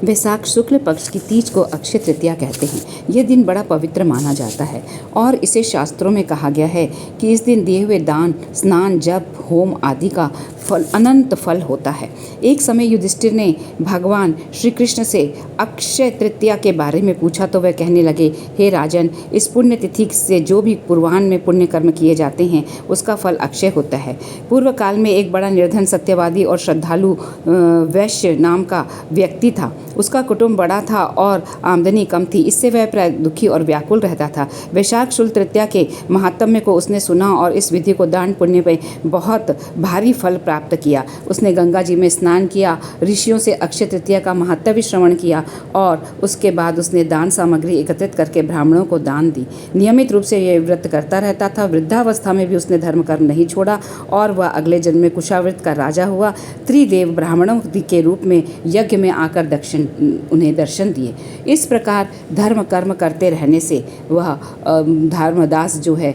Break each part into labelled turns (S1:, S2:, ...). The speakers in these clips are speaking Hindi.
S1: वैशाख शुक्ल पक्ष की तीज को अक्षय तृतीया कहते हैं। यह दिन बड़ा पवित्र माना जाता है और इसे शास्त्रों में कहा गया है कि इस दिन दिए हुए दान, स्नान, जप, होम आदि का फल अनंत फल होता है। एक समय युधिष्ठिर ने भगवान श्री कृष्ण से अक्षय तृतीया के बारे में पूछा तो वह कहने लगे, हे राजन, इस पुण्य तिथि से जो भी पूर्वाह्न में पुण्य कर्म किए जाते हैं उसका फल अक्षय होता है। पूर्व काल में एक बड़ा निर्धन, सत्यवादी और श्रद्धालु वैश्य नाम का व्यक्ति था। उसका कुटुंब बड़ा था और आमदनी कम थी, इससे वह प्राय दुखी और व्याकुल रहता था। वैशाख शुक्ल तृतीया के महात्म्य को उसने सुना और इस विधि को दान पुण्य में बहुत भारी फल प्राप्त किया। उसने गंगा जी में स्नान किया, ऋषियों से अक्षय तृतीया का महत्व भी श्रवण किया और उसके बाद उसने दान सामग्री एकत्रित करके ब्राह्मणों को दान दी। नियमित रूप से यह व्रत करता रहता था। वृद्धावस्था में भी उसने धर्म कर्म नहीं छोड़ा और वह अगले जन्म में कुशावृत का राजा हुआ। त्रिदेव ब्राह्मणों के रूप में यज्ञ में आकर उन्हें दर्शन दिए। इस प्रकार धर्म कर्म करते रहने से वह धर्मदास जो है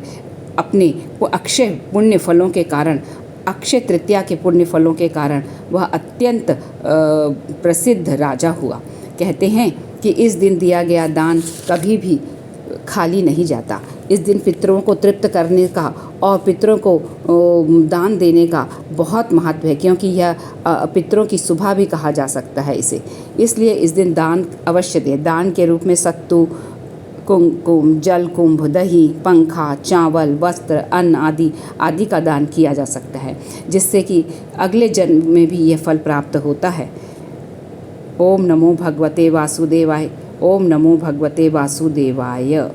S1: अपने अक्षय पुण्य फलों के कारण, अक्षय तृतीया के पुण्य फलों के कारण वह अत्यंत प्रसिद्ध राजा हुआ। कहते हैं कि इस दिन दिया गया दान कभी भी खाली नहीं जाता। इस दिन पितरों को तृप्त करने का और पितरों को दान देने का बहुत महत्व है, क्योंकि यह पितरों की सुबह भी कहा जा सकता है इसे। इसलिए इस दिन दान अवश्य दें। दान के रूप में सत्तू, कुमकुम, जल कुंभ, दही, पंखा, चावल, वस्त्र, अन्न आदि का दान किया जा सकता है, जिससे कि अगले जन्म में भी यह फल प्राप्त होता है। ओम नमो भगवते वासुदेवाय। ओम नमो भगवते वासुदेवाय।